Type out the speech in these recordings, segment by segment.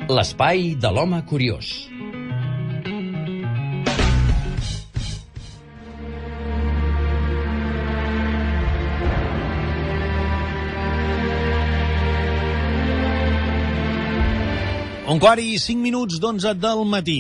L'espai de l'home curiós. Un quart i 5 minuts d'11 del matí.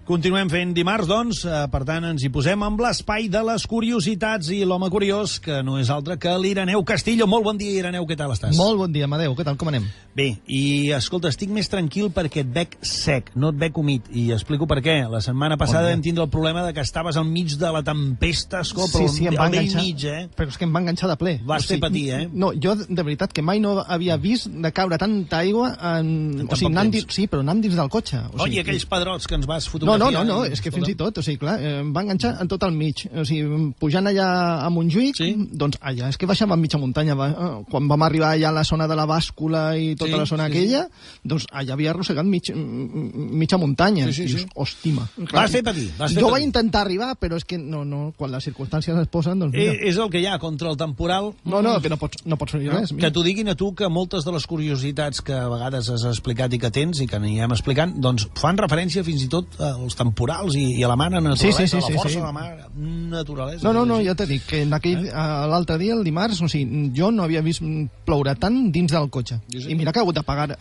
Continuem fent dimarts, doncs, per tant, ens hi posem amb l'espai de les curiositats i l'home curiós, que no és altre que l'Ireneu Castillo. Molt bon dia, Ireneu, què tal estàs? Molt bon dia, Amadeu, què tal, com anem? Bé, i escolta, estic més tranquil perquè et veig sec, no et veig humit, i explico per què. La setmana passada vam tindre el problema de que estaves al mig de la tempesta, escolta, sí, em va enganxar, mig, però és que em va enganxar de ple. Vas fer patir, eh? No, jo, de veritat, que mai no havia vist de caure tanta aigua en o sigui, anant dins del cotxe. O sigui, aquells pedrots que ens vas fotografiar... No, és que fins i tot, o sigui, clar, em va enganxar en tot el mig. O sigui, pujant allà a Montjuïc, doncs allà, és que baixava mitja muntanya. Quan vam arribar allà a la zona de la bàscula i tota la zona aquella, doncs allà havia arrossegat mitja muntanya. I dius, hòstima. Vas fer patir. Jo vaig intentar arribar, però és que no, quan les circumstàncies es posen, doncs mira. És el que hi ha contra el temporal. No, que no pots fer res. Que t'ho diguin a tu que moltes de les curiositats que a vegades has explicat i que tens i que anirem explicant, doncs fan referència fins i tot als temporals i a la mar naturalesa, a la força de la mar naturalesa. No, ja t'he dit que l'altre dia, el dimarts, o sigui, jo no havia vist ploure tant dins del cotxe. I mira que ha hagut de parar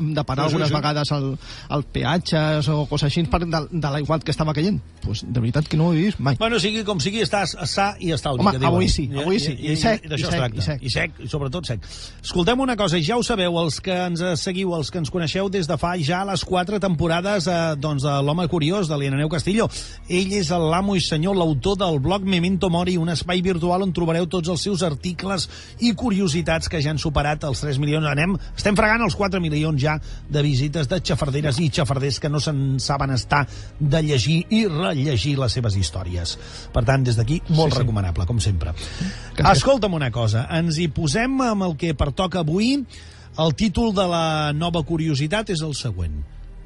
algunes vegades al peatges o coses així de l'aiguat que estava caient. Doncs de veritat que no ho he vist mai. Bueno, sigui com sigui, estàs sa i estalvi. Home, avui sí. I sec, i sec, sobretot sec. Escoltem una cosa, ja ho sabeu, els que ens seguiu, els que ens coneixeu des de fa ja les 4 temporades doncs, de l'home curiós, de l'Ireneu Castillo. Ell és l'amo i senyor, l'autor del blog Memento Mori, un espai virtual on trobareu tots els seus articles i curiositats que ja han superat els 3 milions. Estem fregant els 4 milions ja de visites de xafarderes i xafarders que no se'n saben estar de llegir i rellegir les seves històries. Per tant, des d'aquí, molt recomanable, com sempre. Escolta'm una cosa, ens hi posem amb el que pertoca avui. El títol de la nova curiositat és el següent: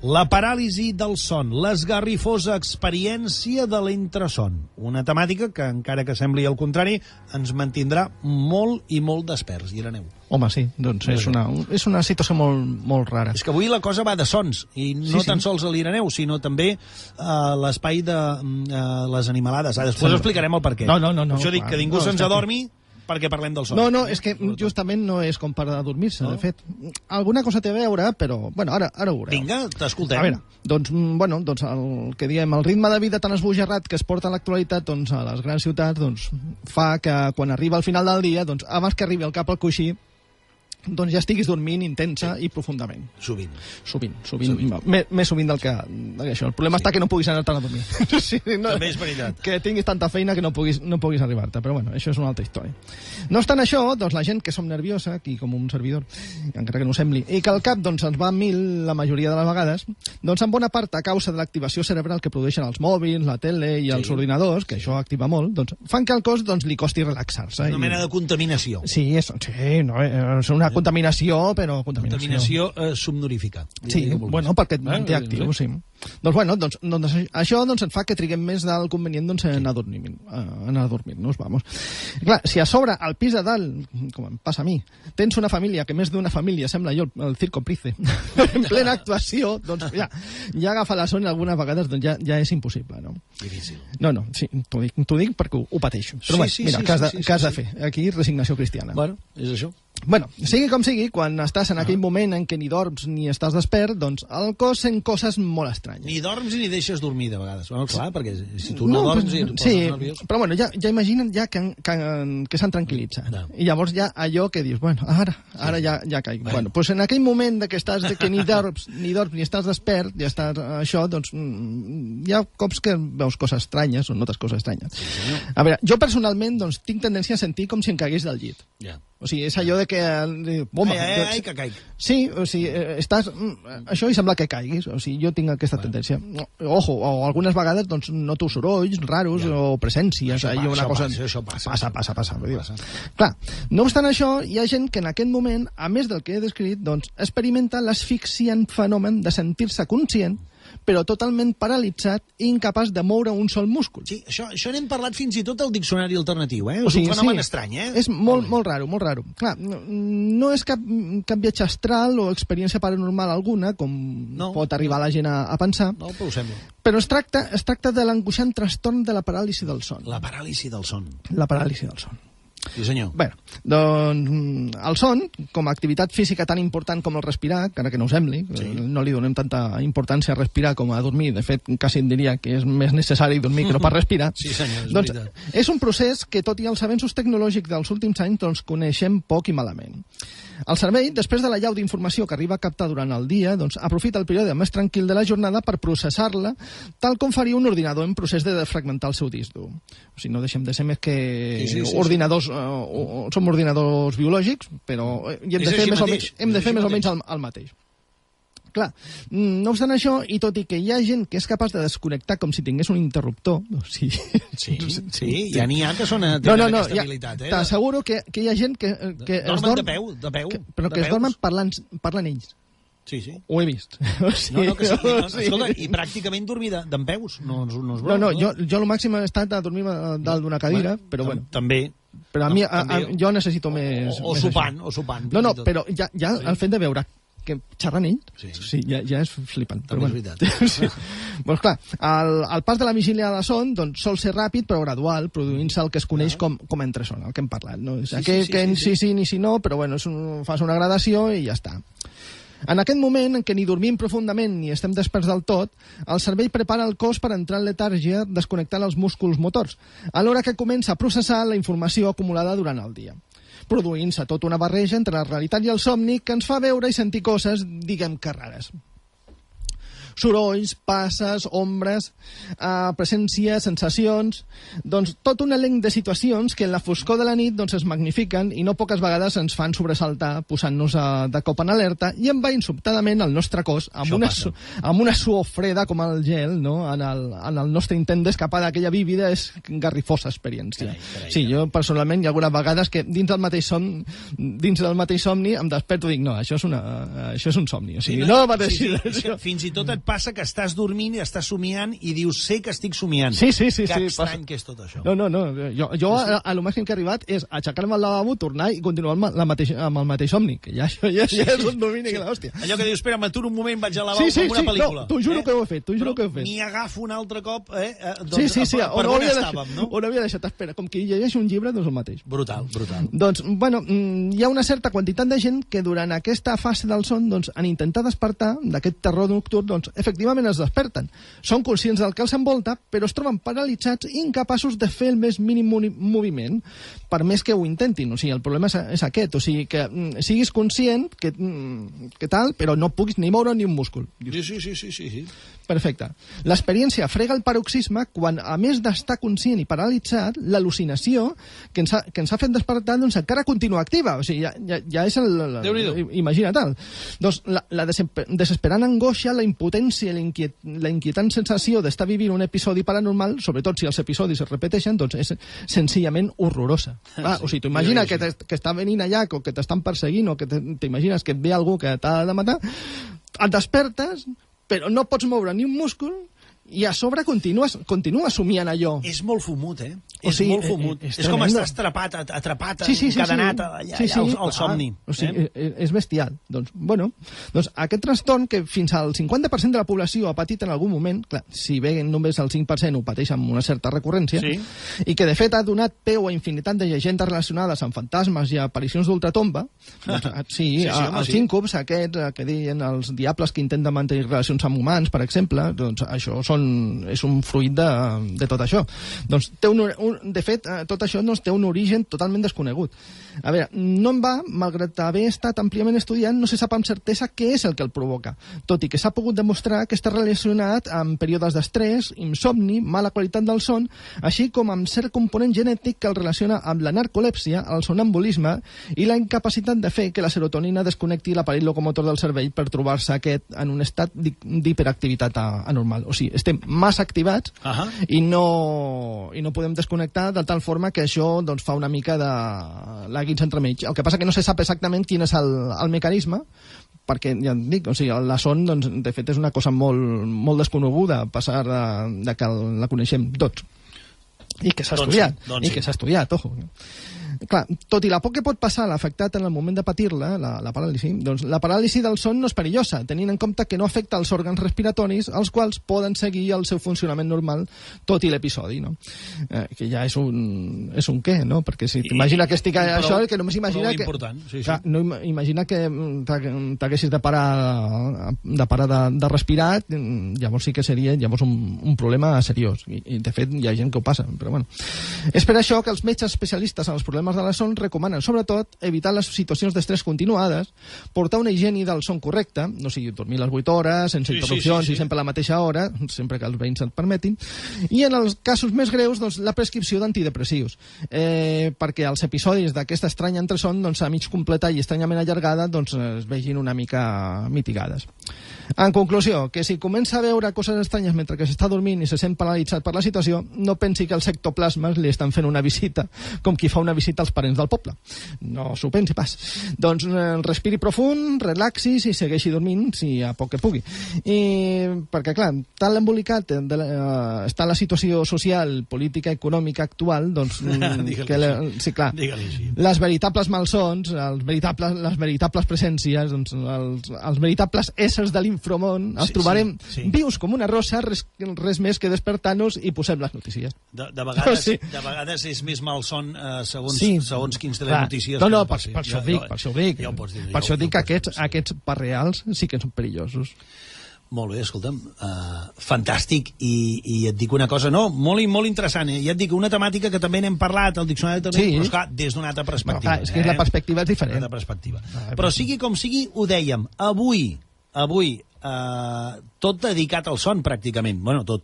la paràlisi del son, l'esgarrifosa experiència de l'entreson. Una temàtica que, encara que sembli el contrari, ens mantindrà molt i molt desperts, Ireneu. Home, sí, doncs és una situació molt rara. És que avui la cosa va de sons, i no tan sols a l'Ireneu, sinó també a l'espai de les animalades. Després explicarem el per què. No. Això dic, que ningú se'ns adormi, perquè parlem del son. No, és que justament no és com per adormir-se, de fet. Alguna cosa té a veure, però, bueno, ara ho veureu. Vinga, t'escoltem. A veure, doncs el que diem, el ritme de vida tan esbojarrat que es porta a l'actualitat doncs, a les grans ciutats, doncs, fa que quan arriba al final del dia, doncs, abans que arribi al cap al coixí, doncs ja estiguis dormint intensa i profundament. Sovint. Més sovint del que això. El problema està que no puguis anar-te'n a dormir. També és veritat. Que tinguis tanta feina que no puguis arribar-te. Però bueno, això és una altra història. No obstant això, doncs la gent que som nerviosa, aquí com un servidor, encara que no ho sembli, i que el cap doncs, ens va a 1000 la majoria de les vegades, doncs en bona part a causa de l'activació cerebral que produeixen els mòbils, la tele i els ordinadors, que això activa molt, doncs fan que al cos doncs, li costi relaxar-se. Una mena de contaminació. Sí, és una contaminació, però contaminació somnorífica. Sí, bueno, perquè et manté actiu, sí. Doncs això ens fa que triguem més del convenient en adormir-nos, vamos. Clar, si a sobre, al pis de dalt, com em passa a mi, tens una família, que més d'una família sembla jo el Circo Price, en plena actuació, doncs ja agafar la son algunes vegades doncs ja és impossible, no? Difícil. No, sí, t'ho dic perquè ho pateixo. Però mira, què has de fer? Aquí, resignació cristiana. Bueno, és això. Bueno, sigui com sigui, quan estàs en aquell moment en què ni dorms ni estàs despert, doncs el cos sent coses molt estranyes. Ni dorms ni deixes dormir, de vegades. Bueno, clar, perquè si tu no dorms i tu poses nerviós... Però bueno, ja imagina't ja que s'han tranquil·litzat. No. I llavors ja allò que dius, bueno, ara ja caic. Bueno, doncs en aquell moment que ni dorms ni estàs despert, ja estàs això, doncs hi ha cops que veus coses estranyes o notes coses estranyes. A veure, jo personalment doncs, tinc tendència a sentir com si em caigués del llit. Ja. O sigui, és allò de que... Ai, que caic. Sí, o sigui, estàs... Això i sembla que caiguis. O sigui, jo tinc aquesta tendència. Ojo, o algunes vegades doncs, noto sorolls raros o presències. Això passa. Clar, no obstant això, hi ha gent que en aquest moment, a més del que he descrit, doncs, experimenta l'asfixiant fenomen de sentir-se conscient però totalment paralitzat i incapaç de moure un sol múscul. Sí, això n'hem parlat fins i tot al diccionari alternatiu, eh? O sigui, és un fenomen estrany, eh? És molt raro, molt raro. Clar, no és cap viatge astral o experiència paranormal alguna, com pot arribar la gent a pensar. No, però ho sembla. Però es tracta de l'angoixant trastorn de la paràlisi del son. La paràlisi del son. La paràlisi del son. Sí, senyor. Bé, doncs el son, com a activitat física tan important com el respirar, encara que no ho sembli, no li donem tanta importància a respirar com a dormir, de fet, quasi em diria que és més necessari dormir que no pas respirar. Sí, senyor, és doncs, veritat. És un procés que, tot i els avenços tecnològics dels últims anys, doncs coneixem poc i malament. El cervell, després de la llau d'informació que arriba a captar durant el dia, doncs aprofita el període més tranquil de la jornada per processar-la, tal com faria un ordinador en procés de defragmentar el seu disc dur. O sigui, no deixem de ser més que ordinadors, som ordinadors biològics, però hem de fer més o menys el mateix. Clar, no obstant això, i tot i que hi ha gent que és capaç de desconnectar com si tingués un interruptor... Sí, ja n'hi ha que tenen aquesta habilitat. T'asseguro que hi ha gent que dormen de peu. Però que es dormen parlant ells. Sí. Ho he vist. Escolta, i pràcticament dormir dempeus, no és broma. No, jo el màxim he estat a dormir dalt d'una cadira, però bueno. També. Però a mi, jo necessito més... O sopant. No, però ja el fet de veure que xerren ells, ja és flipant. També és veritat. Doncs clar, el pas de la vigília a la son doncs, sol ser ràpid però gradual, produint-se el que es coneix com a entresson, el que hem parlat. No? Sí, ni si no, però bueno, fas una gradació i ja està. En aquest moment en què ni dormim profundament ni estem desperts del tot, el cervell prepara el cos per entrar en letàrgia desconnectant els músculs motors, alhora que comença a processar la informació acumulada durant el dia, produint-se tota una barreja entre la realitat i el somni que ens fa veure i sentir coses, diguem que rares. Sorolls, passes, ombres, presències, sensacions... Doncs tot un elenc de situacions que en la foscor de la nit doncs, es magnifiquen i no poques vegades ens fan sobresaltar posant-nos de cop en alerta i envaint sobtadament el nostre cos amb una suor freda com el gel, no? en el nostre intent d'escapar d'aquella vívida és garrifosa experiència. Sí, jo personalment hi ha algunes vegades que dins del mateix somni em desperto i dic, no, això és un somni. O sigui, no pateixis. Fins i tot et passa que estàs dormint i estàs somiant i dius, sé que estic somiant. Sí. Que estrany que és tot això. No. Jo a lo màxim que he arribat és aixecar-me al lavabo, tornar i continuar amb el mateix somni, que ja és un domini que l'hòstia. Allò que dius, espera, m'aturo un moment, vaig al lavabo com una pel·lícula. No, t'ho juro que ho he fet. M'hi agafo un altre cop, Sí, per on estàvem, no? On havia deixat, espera, com que llegeixo un llibre, doncs el mateix. Brutal. Doncs, bueno, hi ha una certa quantitat de gent que durant aquesta fase del son, doncs, en intentar despertar d'aquest terror nocturn, doncs, efectivament es desperten. Són conscients del que els envolta, però es troben paralitzats i incapaços de fer el més mínim moviment, per més que ho intentin. O sigui, el problema és aquest. O sigui, que siguis conscient que tal, però no puguis ni moure ni un múscul. Sí. Perfecte. L'experiència frega el paroxisme quan, a més d'estar conscient i paralitzat, l'al·lucinació que ens ha fet despertar doncs, encara continua activa. O sigui, ja és imagina't. Doncs la desesperant angoixa, la impotència i la inquietant sensació d'estar vivint un episodi paranormal, sobretot si els episodis es repeteixen, doncs és senzillament horrorosa. O sigui, tu imagina que està venint allà, o que t'estan perseguint, o que t'imagines que et ve algú que t'ha de matar, et despertes, però no pots moure ni un múscul i a sobre continua somiant allò. És molt fumut, És molt fumut. És com estar atrapat, encadenat al somni. O sigui, és bestial. Doncs aquest trastorn que fins al 50% de la població ha patit en algun moment, clar, si bé només el 5% ho pateix amb una certa recurrència, i que de fet ha donat peu a infinitat de llegendes relacionades amb fantasmes i aparicions d'ultratomba, els síncobs aquests que deien els diables que intenten mantenir relacions amb humans, per exemple, doncs això és un fruit de tot això. Doncs de fet, tot això té un origen totalment desconegut. A veure, no en va, malgrat haver estat àmpliament estudiat, no se sap amb certesa què és el que el provoca, tot i que s'ha pogut demostrar que està relacionat amb períodes d'estrès, insomni, mala qualitat del son, així com amb cert component genètic que el relaciona amb la narcolèpsia, el sonambulisme i la incapacitat de fer que la serotonina desconnecti l'aparell locomotor del cervell per trobar-se aquest en un estat d'hiperactivitat anormal. O sigui, estem massa activats i no podem desconnectar de tal forma que això doncs, fa una mica de la guitza entremig. El que passa que no se sap exactament quin és el mecanisme, perquè, ja et dic, o sigui, la son, doncs, de fet, és una cosa molt desconeguda, a passar de que la coneixem tots. I que s'ha estudiat, ojo. Clar, tot i la por que pot passar a l'afectat en el moment de patir-la, la paràlisi, doncs la paràlisi del son no és perillosa, tenint en compte que no afecta els òrgans respiratoris, els quals poden seguir el seu funcionament normal tot i l'episodi, no? Que ja és un què, no? Perquè si t'imagina que estic això, que només imagina que... Clar, no imagina que t'haguessis de parar de respirar, llavors sí que seria un problema seriós. I de fet hi ha gent que ho passa, però bueno. És per això que els metges especialistes en els problemes de la son recomanen, sobretot, evitar les situacions d'estrès continuades, portar una higiene del son correcta, no sigui dormir les 8 hores, sense interrupcions i sempre a la mateixa hora, sempre que els veïns et permetin, i en els casos més greus, doncs, la prescripció d'antidepressius, perquè els episodis d'aquesta estranya entreson, doncs, a mig completar i estranyament allargada, doncs, es vegin una mica mitigades. En conclusió, que si comença a veure coses estranyes mentre que s'està dormint i se sent paralitzat per la situació, no pensi que els ectoplasmes li estan fent una visita, com qui fa una visita als parents del poble. No s'ho pensi pas. Doncs respiri profund, relaxis i segueixi dormint si a poc que pugui. Perquè, clar, tan l'embolicat està la situació social, política, econòmica actual, doncs... sí, clar, les veritables malsons, les veritables presències, doncs, els veritables éssers de l'inframón, els trobarem vius com una rosa, res més que despertar-nos i posem les notícies. De vegades és més malson segons quins telenotícies. No, per això ho dic. Per això dic que aquests parreals sí que són perillosos. Molt bé, escolta'm, fantàstic, i et dic una cosa, molt interessant, ja et dic, una temàtica que també n'hem parlat al diccionari també, però esclar, des d'una altra perspectiva. És que la perspectiva és diferent. Però sigui com sigui, ho dèiem, avui, tot dedicat al son, pràcticament. Bueno, tot.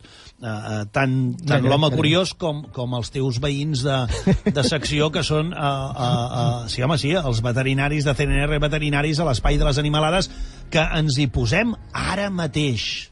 Tant l'home curiós com els teus veïns de secció, que són, els veterinaris de CNR Veterinaris a l'Espai de les Animalades, que ens hi posem ara mateix.